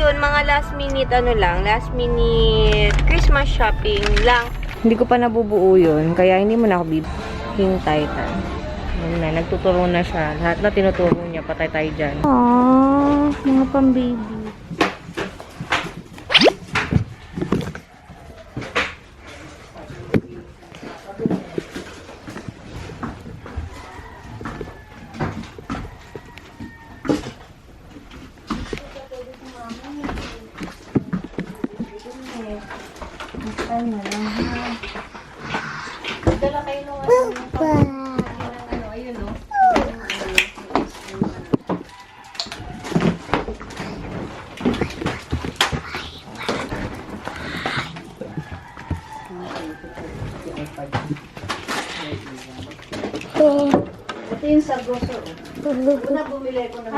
yun, mga last minute last minute Christmas shopping lang. Hindi ko pa nabubuo yun, kaya hindi mo na ako hintay ta. Yun na, nagtuturo na siya. Lahat na tinuturo niya, patay tayo dyan. Aww, mga pang-baby. Dala kayo nung ayun no. Ito yung sa grocer. Una bumili ko na.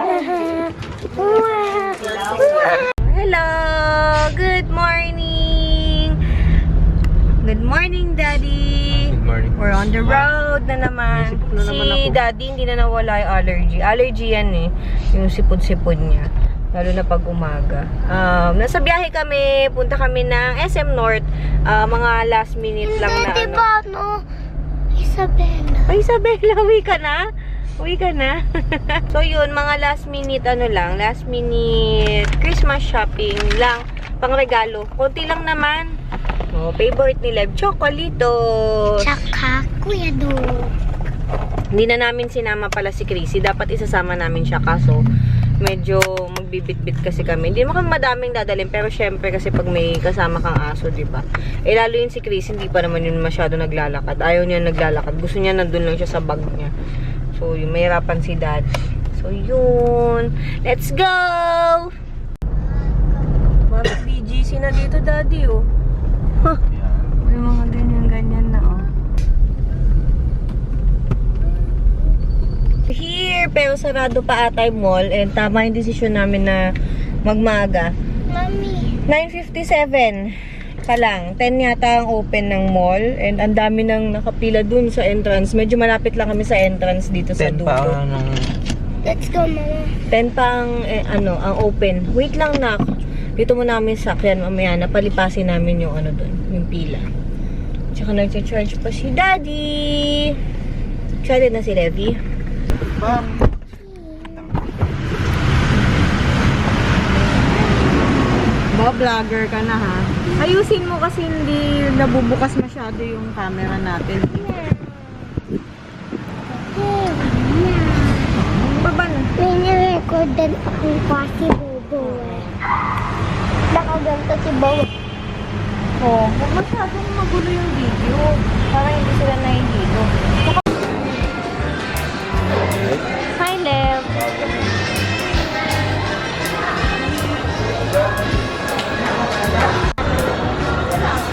Hello! Good morning! Good morning, Daddy! Good morning. We're on the road na naman. Si Daddy hindi na nawala yung allergy. Allergy yan eh. Yung sipod-sipod niya. Lalo na pag umaga. Nasa biyahe kami. Punta kami ng SM North. Mga last minute lang na Diba, no? Isabela. Ay, Isabela, uwi ka na? Uwi ka na? So yun, mga last minute last minute Christmas shopping lang. Pang regalo. Konti lang naman. Oh, favorite ni Lev, Chocolito. Tsaka, Kuya Do. Hindi na namin sinama pala si Chrissy. Dapat isasama namin siya, kaso medyo magbibit-bit kasi kami. Hindi naman kami madaming dadalhin, pero syempre kasi pag may kasama kang aso, diba? Eh lalo yun si Chrissy, hindi pa naman yun masyado naglalakad. Ayaw niya naglalakad. Gusto niya nandun lang siya sa bag niya. So, yung mahirapan si Daddy. So, yun. Let's go! Bakit BGC na dito, Daddy, oh? Huh. May mga ganyan-ganyan na, oh. Here, pero sarado pa ata yung mall. And tama yung desisyon namin na magmaga. Mami. 9:57 pa lang. 10 yata ang open ng mall. And ang dami nang nakapila dun sa entrance. Medyo malapit lang kami sa entrance dito sa dulo. 10 pa ng... Let's go, Mama. 10 pa ang, ang open. Wait lang, nak. Dito mo namin sakyan mamaya. Napalipasin namin yung dun, yung pila. Tsaka nag-charge pa si Daddy. Excited na si Levi. Bam! Vlogger ka na, ha? Ayusin mo kasi hindi nabubukas masyado yung camera natin. Baba na. May nirecord din akong kasi Bobo eh. Nakaganto si Bobo. Oh, huwag masyadong magulo yung video. Para hindi sila nahihilo. Hi, Lev.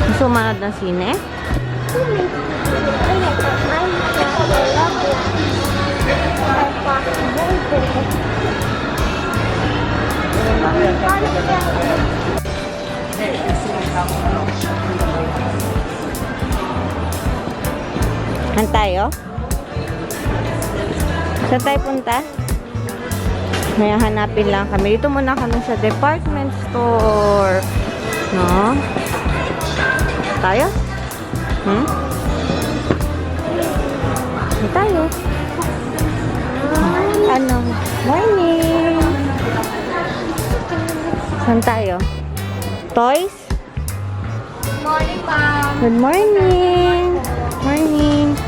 Gusto manood ng sine? Saan tayo? Saan tayo punta? May hanapin lang kami. Dito muna kami sa department store. No? Tayo? Tayo. Ano? Morning! Saan tayo? Toys? Morning, Mom. Good morning! Morning!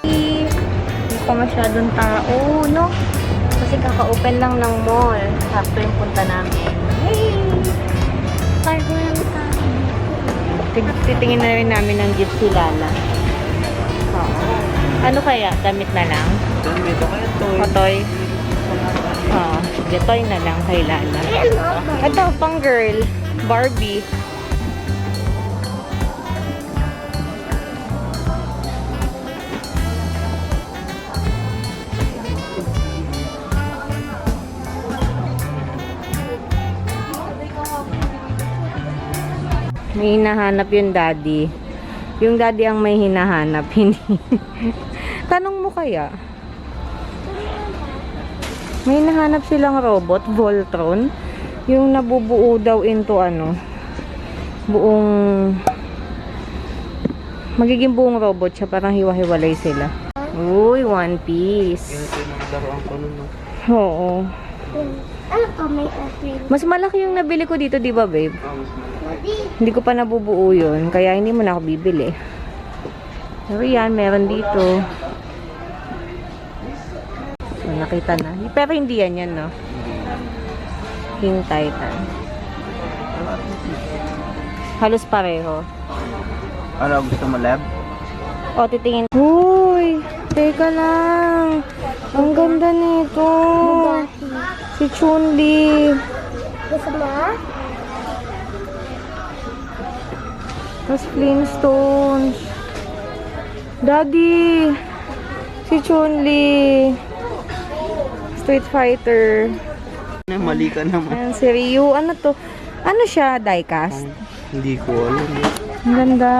Hindi pa masyadong tao, no? Kasi kaka-open lang ng mall. Sakto yung punta namin. Hey! Cargo lang tayo. Titingin na rin namin ng Gypsy Lala. Oo. Ano kaya? Damit na lang? Dito kayo toy. O toy? Oo. Sige, toy na lang kay Lala. Ito, pang girl. Barbie. May hinahanap yung daddy. Yung daddy ang may hinahanap, hindi. Tanong mo kaya? May nahanap silang robot, Voltron. Yung nabubuo daw into magiging buong robot siya, parang hiwa-hiwalay sila. Uy, One Piece. Yan ito yung mga laruan ko nun, no? Oo. Ano pa may asin? Mas malaki yung nabili ko dito, di ba, babe? Hindi. Hindi ko pa nabubuo yun, kaya hindi mo na ako bibili. Pero yan, meron dito. So, nakita na. Pero hindi yan, no? King Titan. Halos pareho. Ano, gusto mo, Lab? O, titingin. Uy! Teka lang. Ang ganda nito. Bugatti. Si Chun-Li. Gusto mo? Tapos Flintstones. Daddy! Si Chun-Li. Street Fighter. Mali ka naman. Ayan, si Ryu. Ano to? Ano siya? Diecast? Hindi ko alam. Ang ganda.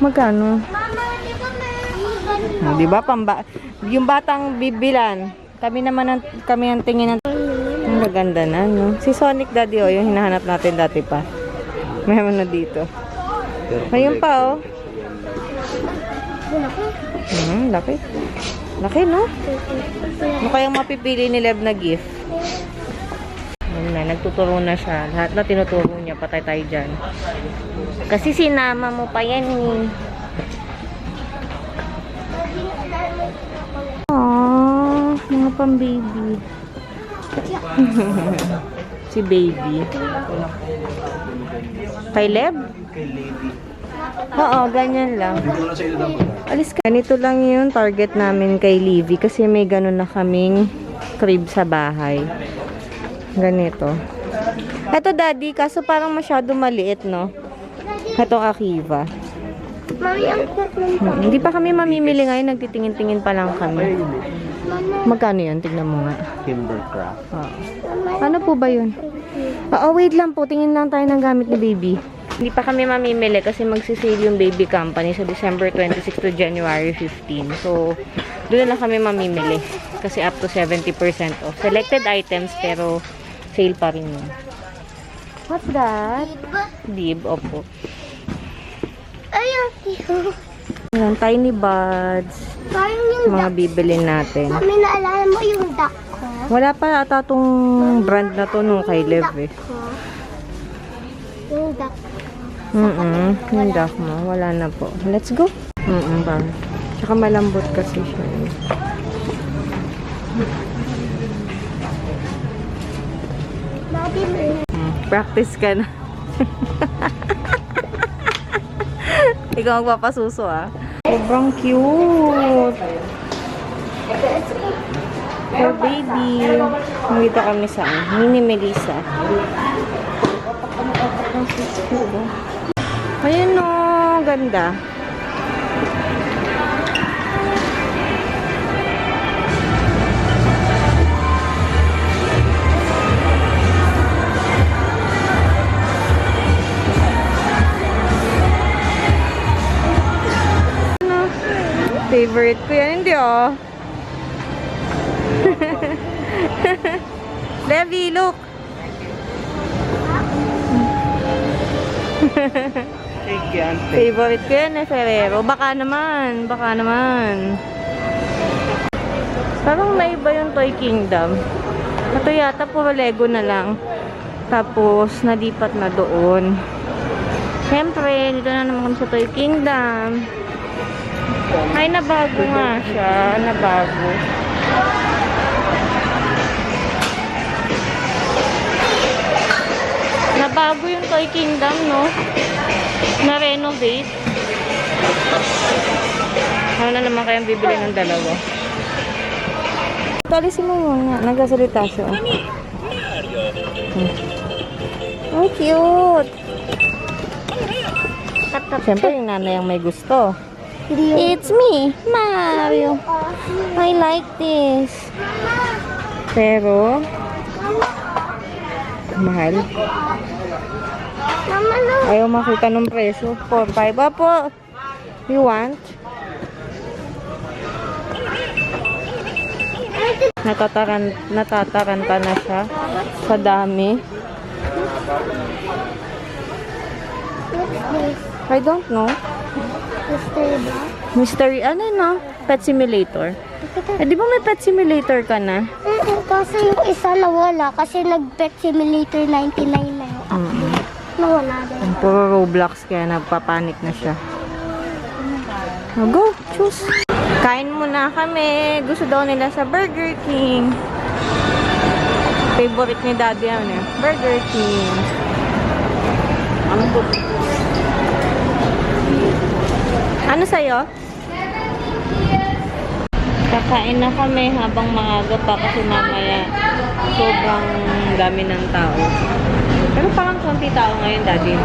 Magkano? Di ba? Yung batang bibilan. Kami ang tingin ng... Ang gaganda na, no? Si Sonic, Daddy, oh. Yung hinahanap natin dati pa. Meron na dito. Pero Ayun pa, oh. Laki. Laki. Laki, no? Ano kayang mapipili ni Lev na gift? Ayun na, nagtuturo na siya. Lahat na tinuturo niya, patay tayo dyan. Kasi sinama mo pa yan, eh. Aww, mga pang-baby. Si baby. Kay Lev? kay Lady. Oo, ganyan lang. Alis ka. Ganito lang yung target namin kay Livy kasi may ganun na kaming crib sa bahay. Ganito. Ito, Daddy, kaso parang masyado maliit, no? Itong Akiva. Mami, ang Hindi pa kami mamimili ngayon. Nagtitingin-tingin pa lang kami. Magkano yan? Tignan mo nga. Kimbercraft. Oo. Ano po ba yun? Oo, wait lang po. Tingin lang tayo ng gamit ni baby. Hindi pa kami mamimili kasi magsisale yung baby company sa December 26 to January 15. So, doon na lang kami mamimili. Kasi up to 70% off. Selected items pero sale pa rin yun. What's that? Dib, opo. Ayun, tiyo. Ayan, tiny buds. Parang yung Mga duck. bibilin natin. Mami, naalala mo yung duck ko? Wala pa ata tong brand na to nung kay Lev eh. Ko. Yung duck. Yung duck mo. Wala na po. Let's go. Bang. Tsaka malambot kasi siya. Mami, may Practice ka na. Ikaw ang papasuso ah. Sobrang cute. For baby. Nandito kami sa Mini Melissa. Ayun o. Ganda. Favorite ko yan, hindi oh. Levi, look. Cake yan. Favorite ko yan eh, Ferrero. Baka naman, baka naman. Parang naiba yung Toy Kingdom. Ito yata puro Lego na lang. Tapos, nalipat na doon. Siyempre, dito na naman kami sa Toy Kingdom. Ay, nabago nga siya. Nabago. Nabago yung Toy Kingdom, no? Na-renovate. Ano na naman kayang bibili ng dalawa? Talisin mo muna. Nagsasalita siya. Oh, cute! Siyempre, yung nanay ang may gusto. It's me, Mario. I like this. Pero, mahal. Mama, no. Ayaw makita ng presyo. 4-5. Apo, you want? Natataranta na siya sa dami. What's this? I don't know. Mystery box? Mystery, ano no? Pet simulator. Eh, di ba may pet simulator ka na? Kasi yung isa nawala kasi nag-pet simulator 99 na yun. Nawala din. Puro Roblox kaya nagpapanik na siya. Oh, go, choose. Kain muna kami. Gusto daw nila sa Burger King. Favorite ni Daddy ano eh? Burger King. Ano po? Ano sa'yo? Kakain na kami habang maaga pa kasi mamaya sobrang dami ng tao. Pero parang konti tao ngayon, Daddy.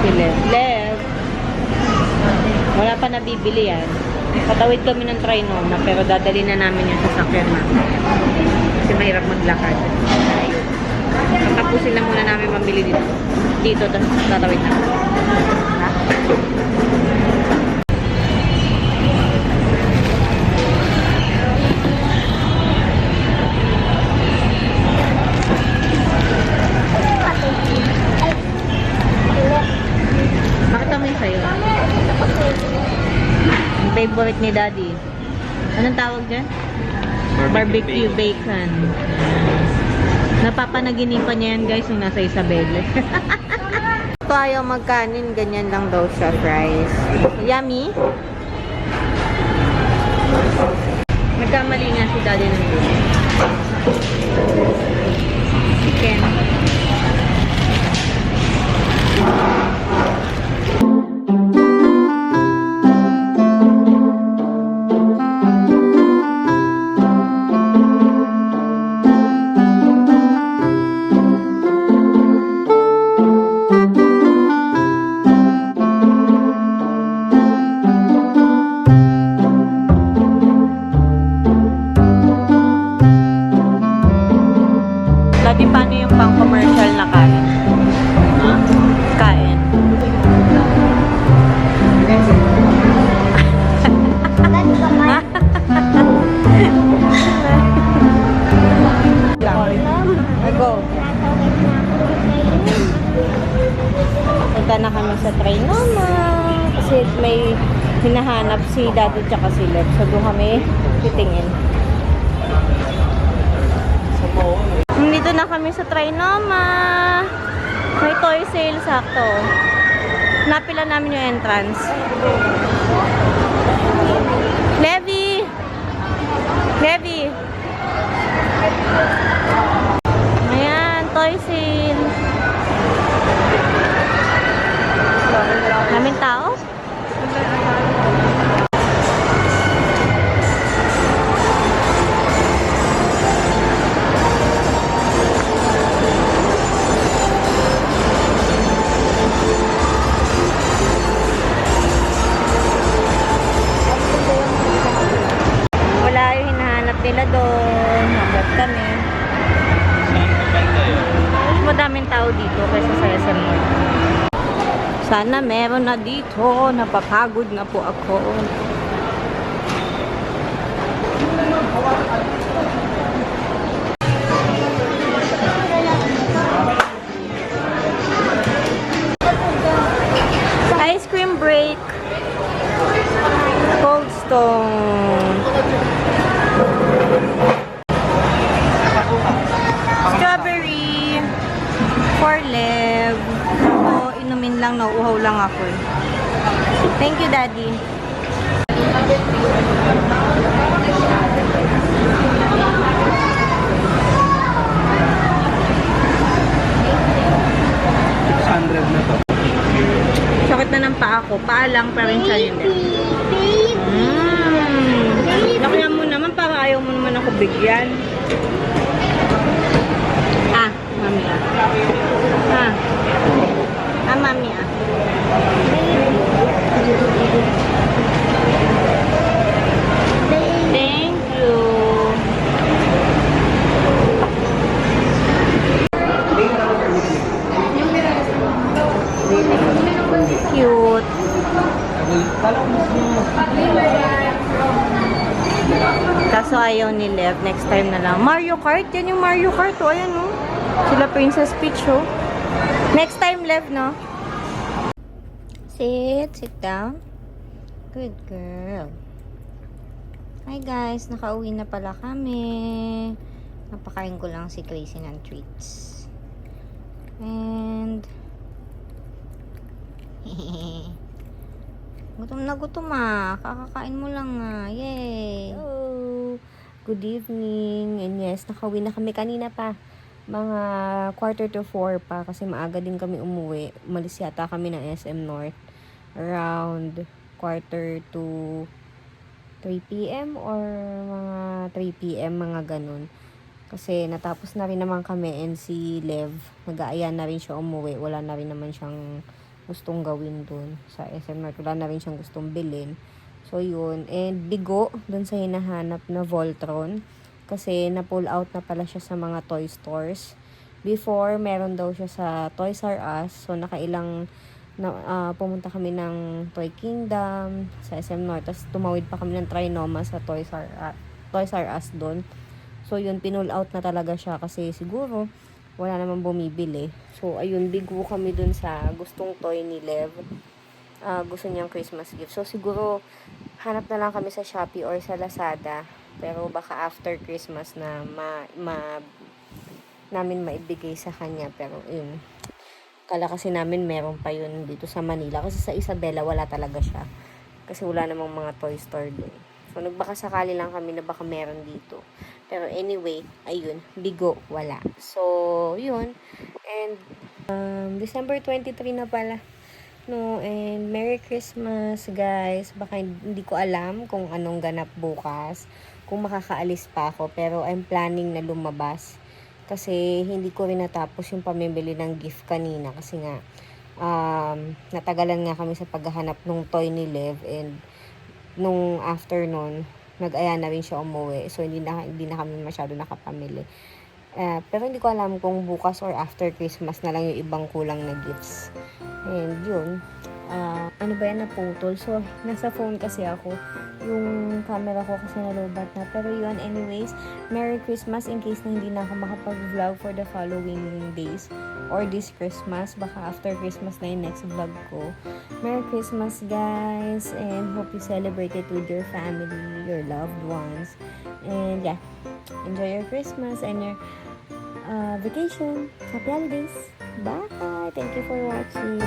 Si Lev. Wala pa nabibili yan. Patawid kami ng Trinoma pero dadali na namin yung sasakyan namin. Kasi mahirap maglakad. Ayun. Tatapusin lang muna namin mamili dito. Dito, tapos tatawid na. Ha? Bakit kami sa'yo? Ang favorite ni Daddy. Anong tawag dyan? Barbecue bacon. Napapanaginipan niya yan guys yung nasa Isabela. Ito ayaw magkanin, ganyan lang daw siya, fries. Yummy? Nagkamali nga si Daddy ng dito. Chicken. Daddy, paano yung pang-commercial na kain? Kain. Go. Punta na kami sa Trinoma kasi may hinahanap si Daddy tsaka si Lev. So doon kami titingin. Dito na kami sa Trinoma. May toy sale sakto. Napila namin yung entrance. Levi! Levi! Ayan, toy sale. Daming tao? Wala yung hinahanap nila doon. Hanap kami. Mas madaming tao dito kaysa sa SM Mall. Sana meron na dito. Napapagod na po ako. Ice cream break. Cold Stone. Strawberry. For Lev. O, inumin lang, nauuhaw lang ako eh. Thank you, Daddy. $600 na to. Sakit na ng paa ko. Paa lang, pero rin siya yun. Nakaya mo naman, para ayaw mo naman ako bigyan. Ah, mami ah. Ah. Ah, mami ah. Thank you. Cute. Kaso ayaw ni Lev. Next time na lang. Mario Kart. Yan yung Mario Kart. O, ayan, no? Sila Princess Peach, oh. Next time, Lev, no? Sit down. Good girl. Hi, guys. Nakauwi na pala kami. Napakain ko lang si Crazy ng treats. And... gutom na gutom ah. Kakakain mo lang ah. Yay! Hello! Good evening. And yes, nakauwi na kami kanina pa. Mga 3:45 pa kasi maaga din kami umuwi. Umalis yata kami ng SM North. Around 2:45 3 p.m. or mga 3 p.m. mga ganun. Kasi natapos na rin naman kami and si Lev, nag-aaya na rin siya umuwi. Wala na rin naman siyang gustong gawin dun sa SM North. Wala na rin siyang gustong bilhin. So, yun. And bigo dun sa hinahanap na Voltron. Kasi na-pull out na pala siya sa mga toy stores. Before, meron daw siya sa Toys R Us. So, nakailang pumunta kami ng Toy Kingdom sa SM North. Tapos, tumawid pa kami ng Trinoma sa Toys R Us dun. So, yun, pinull out na talaga siya kasi siguro wala namang bumibili. So, ayun, bigo kami dun sa gustong toy ni Lev. Gusto niyang Christmas gift. So, siguro, hanap na lang kami sa Shopee or sa Lazada. Pero, baka after Christmas na namin maibigay sa kanya. Pero, yun. Kala kasi namin meron pa yun dito sa Manila. Kasi sa Isabela, wala talaga siya. Kasi wala namang mga toy store dun. So, nagbaka sakali lang kami na baka meron dito. Pero anyway, ayun, bigo, wala. So, yun. And, December 23 na pala. No, and Merry Christmas, guys. Baka hindi ko alam kung anong ganap bukas. Kung makakaalis pa ako. Pero I'm planning na lumabas. Kasi hindi ko rin natapos yung pamimili ng gift kanina. Kasi nga, natagalan nga kami sa paghahanap ng toy ni Lev. And, nung afternoon, nag-aya na rin siya umuwi. So, hindi na kami masyado nakapamili. Pero hindi ko alam kung bukas or after Christmas na lang yung ibang kulang na gifts. And yun. Ano ba yan, naputol? So, nasa phone kasi ako. Yung camera ko kasi nalobat na. Pero yun, anyways, Merry Christmas in case na hindi na ako makapag-vlog for the following days. Or this Christmas. Baka after Christmas na yung next vlog ko. Merry Christmas, guys. And hope you celebrate it with your family, your loved ones. And yeah, enjoy your Christmas and your vacation. Happy holidays. Bye. Thank you for watching.